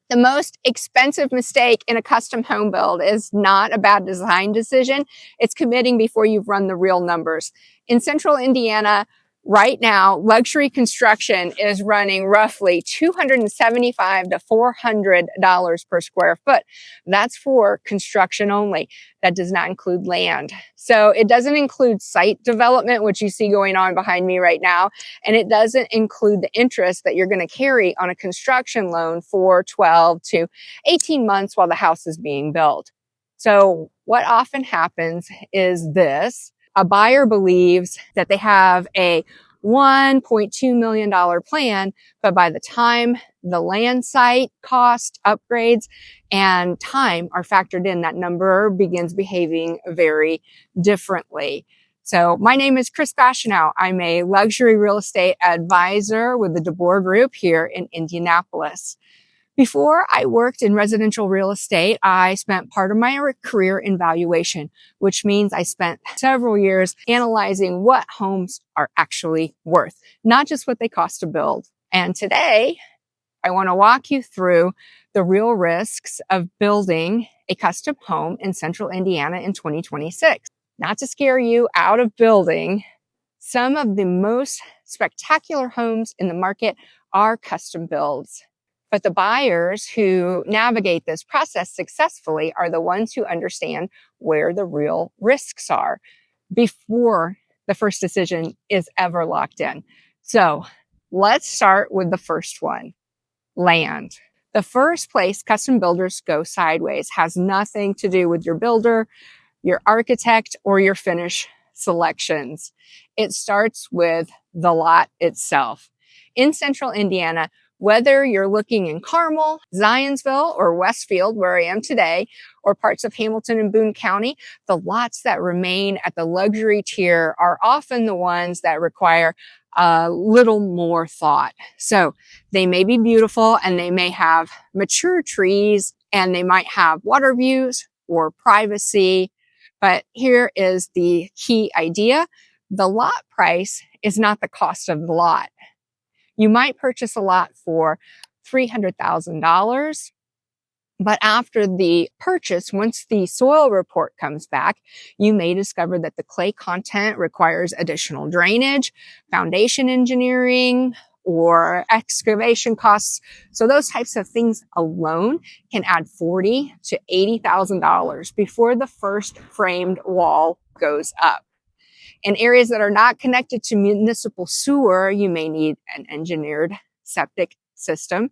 The most expensive mistake in a custom home build is not a bad design decision. It's committing before you've run the real numbers. In central Indiana, right now, luxury construction is running roughly $275 to $400 per square foot. That's for construction only. That does not include land. So it doesn't include site development, which you see going on behind me right now. And it doesn't include the interest that you're going to carry on a construction loan for 12 to 18 months while the house is being built. So what often happens is this. A buyer believes that they have a $1.2 million plan, but by the time the land site cost, upgrades, and time are factored in, that number begins behaving very differently. So my name is Kris Bashenow. I'm a luxury real estate advisor with the Chubb Group here in Indianapolis. Before I worked in residential real estate, I spent part of my career in valuation, which means I spent several years analyzing what homes are actually worth, not just what they cost to build. And today, I want to walk you through the real risks of building a custom home in central Indiana in 2026. Not to scare you out of building, some of the most spectacular homes in the market are custom builds. But the buyers who navigate this process successfully are the ones who understand where the real risks are before the first decision is ever locked in. So let's start with the first one, land. The first place custom builders go sideways has nothing to do with your builder, your architect, or your finish selections. It starts with the lot itself. In central Indiana, whether you're looking in Carmel, Zionsville, or Westfield, where I am today, or parts of Hamilton and Boone County, the lots that remain at the luxury tier are often the ones that require a little more thought. So they may be beautiful and they may have mature trees and they might have water views or privacy. But here is the key idea. The lot price is not the cost of the lot. You might purchase a lot for $300,000, but after the purchase, once the soil report comes back, you may discover that the clay content requires additional drainage, foundation engineering, or excavation costs. So those types of things alone can add $40,000 to $80,000 before the first framed wall goes up. In areas that are not connected to municipal sewer, you may need an engineered septic system.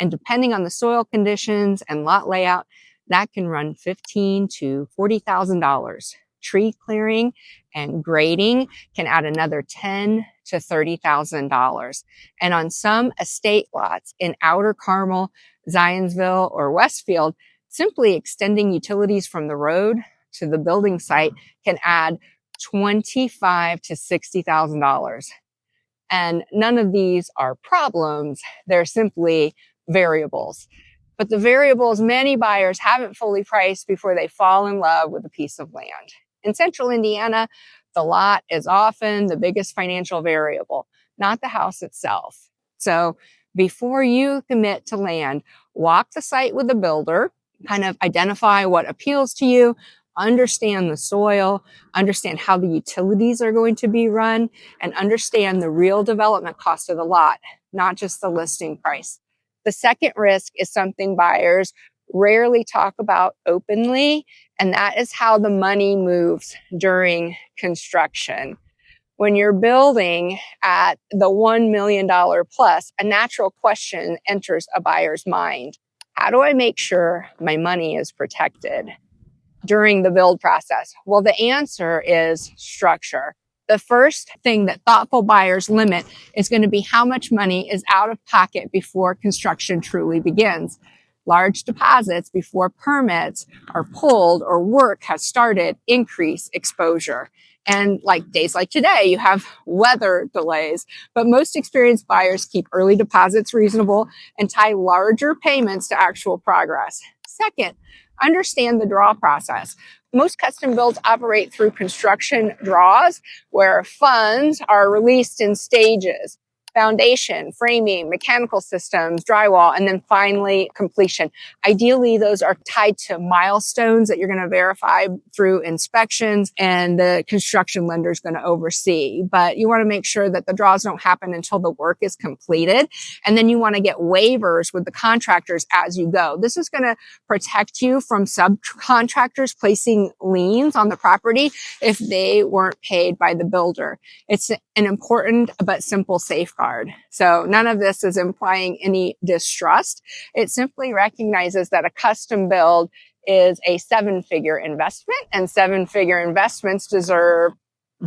And depending on the soil conditions and lot layout, that can run $15,000 to $40,000. Tree clearing and grading can add another $10,000 to $30,000. And on some estate lots in Outer Carmel, Zionsville, or Westfield, simply extending utilities from the road to the building site can add $25,000 to $60,000. And none of these are problems. They're simply variables. But the variables many buyers haven't fully priced before they fall in love with a piece of land. In central Indiana, the lot is often the biggest financial variable, not the house itself. So before you commit to land, walk the site with the builder, kind of identify what appeals to you, understand the soil, understand how the utilities are going to be run, and understand the real development cost of the lot, not just the listing price. The second risk is something buyers rarely talk about openly, and that is how the money moves during construction. When you're building at the $1 million plus, a natural question enters a buyer's mind. How do I make sure my money is protected during the build process? Well, the answer is structure. The first thing that thoughtful buyers limit is going to be how much money is out of pocket before construction truly begins. Large deposits before permits are pulled or work has started increase exposure. And like days like today, you have weather delays, but most experienced buyers keep early deposits reasonable and tie larger payments to actual progress. Second, understand the draw process. Most custom builds operate through construction draws where funds are released in stages. foundation, framing, mechanical systems, drywall, and then finally completion. Ideally, those are tied to milestones that you're going to verify through inspections and the construction lender is going to oversee. But you want to make sure that the draws don't happen until the work is completed. And then you want to get waivers with the contractors as you go. This is going to protect you from subcontractors placing liens on the property if they weren't paid by the builder. It's an important but simple safeguard. So none of this is implying any distrust. It simply recognizes that a custom build is a seven-figure investment, and seven-figure investments deserve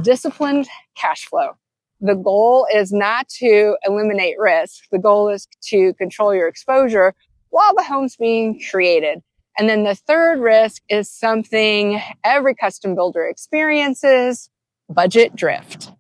disciplined cash flow. The goal is not to eliminate risk. The goal is to control your exposure while the home's being created. And then the third risk is something every custom builder experiences: budget drift.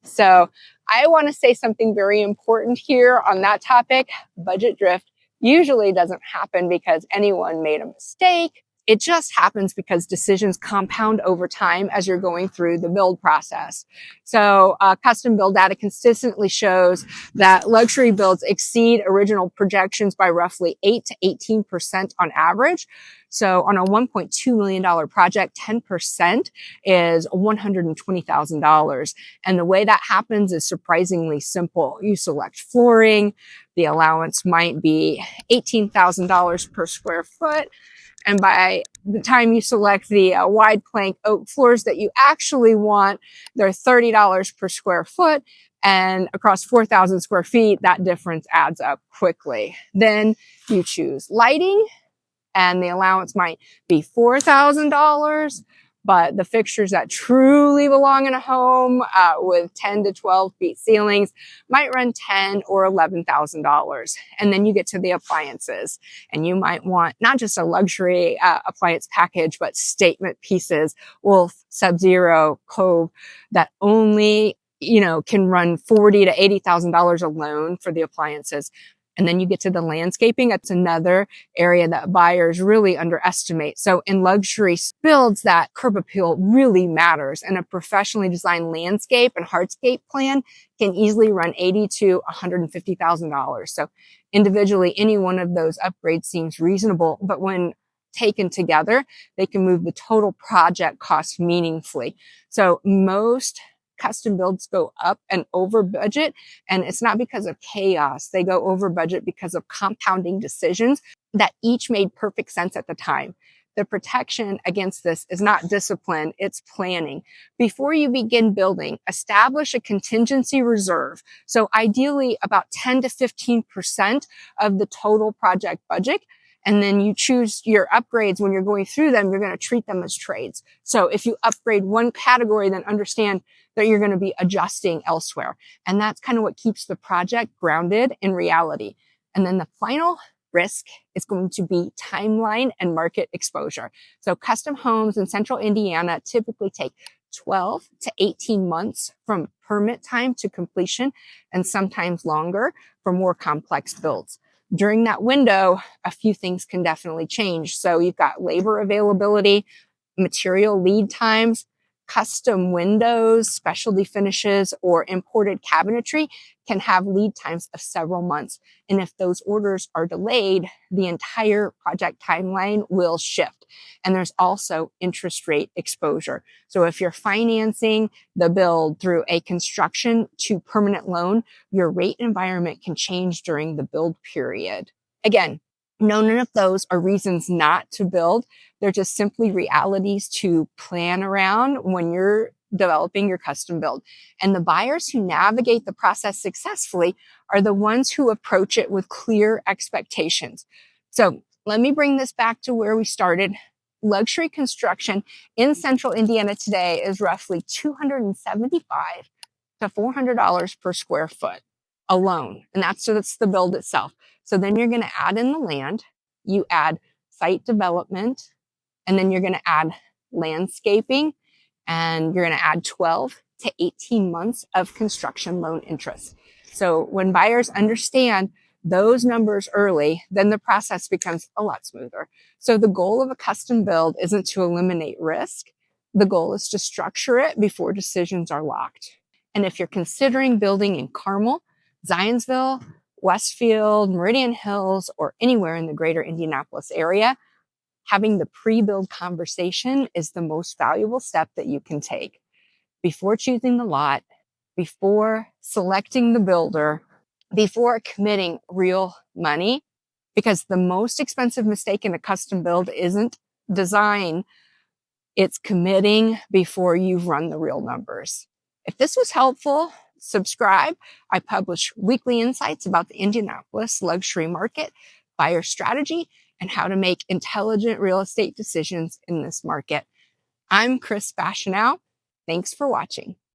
So I want to say something very important here on that topic. Budget drift usually doesn't happen because anyone made a mistake. It just happens because decisions compound over time as you're going through the build process. So custom build data consistently shows that luxury builds exceed original projections by roughly 8 to 18% on average. So on a $1.2 million project, 10% is $120,000. And the way that happens is surprisingly simple. You select flooring. The allowance might be $18,000 per square foot. And by the time you select the wide plank oak floors that you actually want, they're $30 per square foot. And across 4,000 square feet, that difference adds up quickly. Then you choose lighting, and the allowance might be $4,000. But the fixtures that truly belong in a home with 10 to 12 feet ceilings might run $10,000 or $11,000. And then you get to the appliances, and you might want not just a luxury appliance package, but statement pieces, Wolf, Sub-Zero, Cove, that only can run $40,000 to $80,000 alone for the appliances. And then you get to the landscaping. That's another area that buyers really underestimate. So in luxury builds, that curb appeal really matters. And a professionally designed landscape and hardscape plan can easily run $80,000 to $150,000. So individually, any one of those upgrades seems reasonable. But when taken together, they can move the total project cost meaningfully. So most custom builds go up and over budget, and it's not because of chaos. They go over budget because of compounding decisions that each made perfect sense at the time. The protection against this is not discipline, it's planning. Before you begin building, establish a contingency reserve. So ideally about 10 to 15% of the total project budget. And then you choose your upgrades. When you're going through them, you're going to treat them as trades. So if you upgrade one category, then understand that you're going to be adjusting elsewhere. And that's kind of what keeps the project grounded in reality. And then the final risk is going to be timeline and market exposure. So custom homes in central Indiana typically take 12 to 18 months from permit time to completion, and sometimes longer for more complex builds. During that window, a few things can definitely change. So you've got labor availability, material lead times, custom windows, specialty finishes, or imported cabinetry can have lead times of several months. And if those orders are delayed, the entire project timeline will shift. And there's also interest rate exposure. So if you're financing the build through a construction to permanent loan, your rate environment can change during the build period. Again, none of those are reasons not to build. They're just simply realities to plan around when you're developing your custom build. And the buyers who navigate the process successfully are the ones who approach it with clear expectations. So let me bring this back to where we started. Luxury construction in central Indiana today is roughly $275 to $400 per square foot alone. And that's the build itself. So then you're going to add in the land, you add site development, and then you're going to add landscaping, and you're going to add 12 to 18 months of construction loan interest. So when buyers understand those numbers early, then the process becomes a lot smoother. So the goal of a custom build isn't to eliminate risk. The goal is to structure it before decisions are locked. And if you're considering building in Carmel, Zionsville, Westfield, Meridian Hills, or anywhere in the greater Indianapolis area, having the pre-build conversation is the most valuable step that you can take. Before choosing the lot, before selecting the builder, before committing real money, because the most expensive mistake in a custom build isn't design, it's committing before you've run the real numbers. If this was helpful, subscribe. I publish weekly insights about the Indianapolis luxury market, buyer strategy, and how to make intelligent real estate decisions in this market. I'm Kris Bashenow. Thanks for watching.